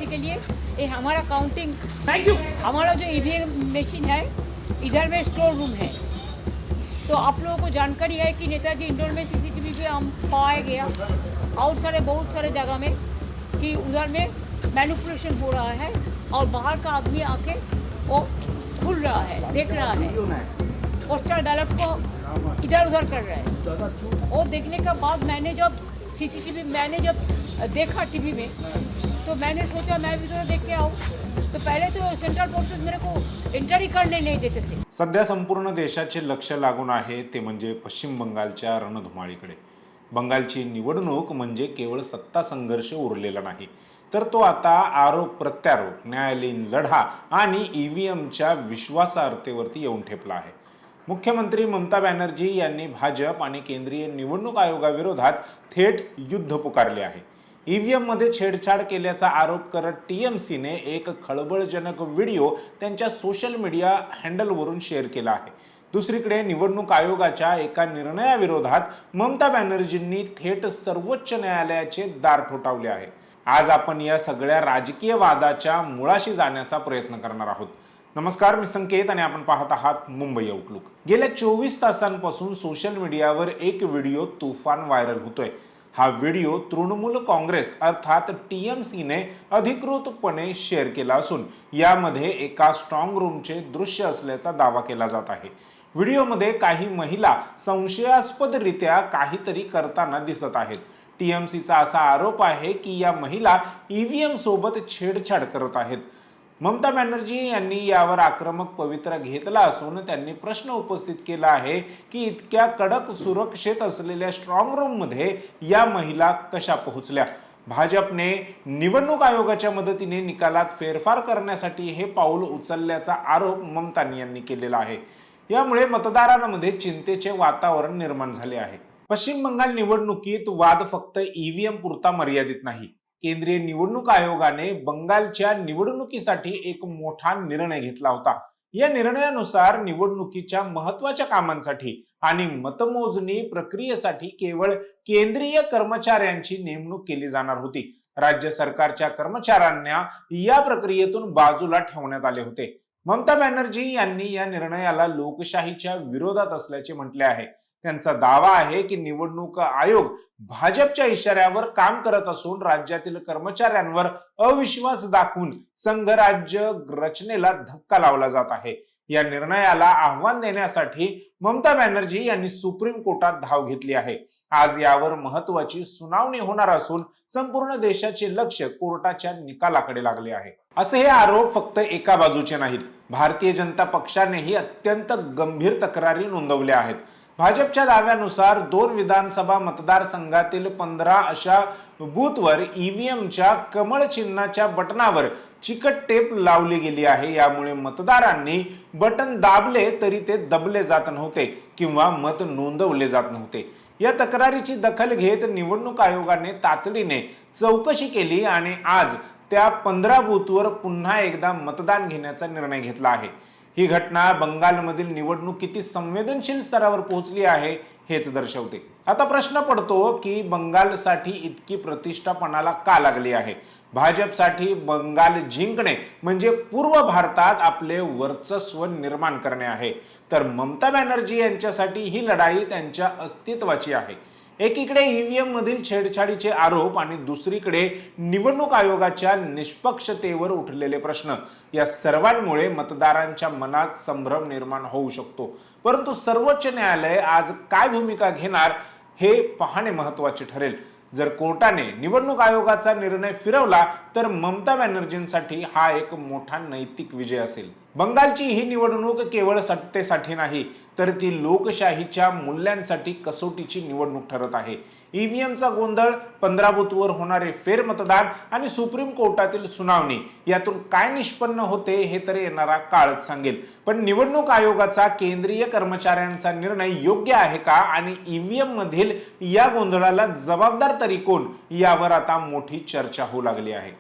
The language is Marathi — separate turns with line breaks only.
इसी के लिए ये हमारा काउंटिंग थैंक यू हमारा जो ईवीएम मशीन है इधर में स्टोर रूम है। तो आप लोगों को जानकारी है कि नेताजी इंडोर में सीसीटीवी पे हम पाया गया और बहुत सारे जगह में कि उधर में मैनिपुलेशन हो रहा है और बाहर का आदमी आके वो खुल रहा है, देख रहा है, पोस्टल बैलेट को इधर उधर कर रहा है। वो देखने के बाद मैंने जब देखा टीवी में तो मैंने सोचा मैं भी थोड़ा देख के आऊँ। तो पहले तो सेंट्रल फोर्सेस मेरे को एंट्री करने नहीं देते थे।
सध्या संपूर्ण देशाचे लक्ष लागून आहे ते म्हणजे पश्चिम बंगालच्या रणधुमाळीकडे। बंगालची निवडणूक म्हणजे केवळ सत्ता संघर्ष उरलेला नाही, तर तो आता आरोप प्रत्यारोप, न्यायालयीन लढा आणि ईव्हीएमच्या विश्वासार्हतेवरती येऊन ठेपला आहे। मुख्यमंत्री ममता बॅनर्जी यांनी भाजप आणि केंद्रीय निवडणूक आयोगाविरोधात थेट युद्ध पुकारले आहे। ईव्हीएम मध्ये छेडछाड केल्याचा आरोप करत टीएमसीने एक खळबळजनक व्हिडिओ त्यांच्या सोशल मीडिया हँडलवरून शेअर केला आहे। दुसरीकडे निवडणूक आयोगाच्या एका निर्णयाविरोधात ममता बॅनर्जींनी थेट सर्वोच्च न्यायालयाचे दार ठोठावले आहे। आज आपण या सगळ्या राजकीय वादाच्या मुळाशी जाण्याचा प्रयत्न करणार आहोत। नमस्कार, मी संकेत आणि आपण पाहत आहात मुंबई आउटलुक। गेल्या 24 तासांपासून सोशल मीडियावर एक व्हिडिओ तुफान व्हायरल होतोय। हा व्हिडिओ तृणमूल काँग्रेस अर्थात टीएमसीने अधिकृतपणे शेअर केला असून यामध्ये एका स्ट्रॉंग रूमचे दृश्य असल्याचा दावा केला जात आहे। व्हिडिओमध्ये काही महिला संशयास्पदरित्या काहीतरी करताना दिसत आहेत। टीएमसीचा असा आरोप आहे की या महिला ईव्हीएम सोबत छेडछाड करत आहेत। ममता बॅनर्जी यांनी यावर आक्रमक पवित्रा घेतला असून त्यांनी प्रश्न उपस्थित केला आहे की इतक्या कडक सुरक्षेत असलेल्या स्ट्रॉंग रूम मध्ये या महिला कशा पोहोचल्या। भाजपने निवडणूक आयोगाच्या मदतीने निकालात फेरफार करण्यासाठी हे पाऊल उचलल्याचा आरोप ममता यांनी केलेला आहे। यामुळे मतदारांमध्ये चिंतेचे वातावरण निर्माण झाले आहे। पश्चिम बंगाल निवडणुकीत वाद फक्त ईव्हीएम पुरता मर्यादित नाही। केंद्रीय निवडणूक आयोगाने बंगालच्या निवडणुकीसाठी एक मोठा निर्णय घेतला होता। या निर्णयानुसार निवडणुकीच्या महत्त्वाच्या कामांसाठी आणि मतमोजणी प्रक्रियेसाठी केवळ केंद्रीय कर्मचाऱ्यांची नेमणूक केली जाणार होती। राज्य सरकारच्या कर्मचाऱ्यांना या प्रक्रियेतून बाजूला ठेवण्यात आले होते। ममता बॅनर्जी यांनी या निर्णयाला लोकशाहीच्या विरोधात असल्याचे म्हटले आहे। त्यांचा दावा आहे की निवडणूक आयोग भाजपच्या इशाऱ्यावर काम करत असून राज्यातील कर्मचाऱ्यांवर अविश्वास दाखवून संघराज्य रचनेला धक्का लावला जात आहे। या निर्णयाला आव्हान देण्यासाठी ममता बॅनर्जी यांनी सुप्रीम कोर्टात धाव घेतली आहे। आज यावर महत्त्वाची सुनावणी होणार असून संपूर्ण देशाचे लक्ष कोर्टाच्या निकालाकडे लागले आहे। असे हे आरोप फक्त एका बाजूचे नाहीत। भारतीय जनता पक्षानेही अत्यंत गंभीर तक्रारी नोंदवल्या आहेत। भाजपच्या दाव्यानुसार 2 विधानसभा मतदारसंघातील 15 अशा बूथवर ईव्हीएमच्या कमळ चिन्हाच्या बटनावर चिकट टेप लावली गेली आहे। यामुळे मतदारांनी बटन दाबले तरी ते दबले जात नव्हते किंवा मत नोंदवले जात नव्हते। या तक्रारीची दखल घेत निवडणूक आयोगाने तातडीने चौकशी केली आणि आज त्या 15 बूथवर पुन्हा एकदा मतदान घेण्याचा निर्णय घेतला आहे। ही घटना बंगालमधील निवडणूक किती संवेदनशील स्तरावर पोहोचली आहे हेच दर्शवते। आता प्रश्न पडतो की बंगालसाठी इतकी प्रतिष्ठा पणाला का लागली आहे। भाजपसाठी बंगाल जिंकणे म्हणजे पूर्व भारतात आपले वर्चस्व निर्माण करणे आहे, तर ममता बॅनर्जी यांच्यासाठी ही लढाई त्यांच्या अस्तित्वाची आहे। एकीकडे ईव्हीएम मधील छेडछाडीचे आरोप आणि दुसरीकडे निवडणूक आयोगाच्या निष्पक्षतेवर उठलेले प्रश्न, या सर्वांमुळे मतदारांच्या मनात संभ्रम निर्माण होऊ शकतो। परंतु सर्वोच्च न्यायालय आज काय भूमिका घेणार हे पाहणे महत्त्वाचे ठरेल। जर कोर्टाने निवडणूक आयोगाचा निर्णय फिरवला तर ममता बॅनर्जींसाठी हा एक मोठा नैतिक विजय असेल। बंगालची ही निवडणूक केवळ सत्तेसाठी नाही, तर ती लोकशाहीच्या मूल्यांसाठी कसोटीची निवडणूक ठरत आहे। ईव्हीएमचा गोंधळ, 15 बूथवर होणारे फेरमतदान आणि सुप्रीम कोर्टातील सुनावणी यातून काय निष्पन्न होते हे तर येणारा काळच सांगेल। पण निवडणूक आयोगाचा केंद्रीय कर्मचाऱ्यांचा निर्णय योग्य आहे का आणि ईव्हीएम मधील या गोंधळाला जबाबदार तरी कोण, यावर आता मोठी चर्चा होऊ लागली आहे।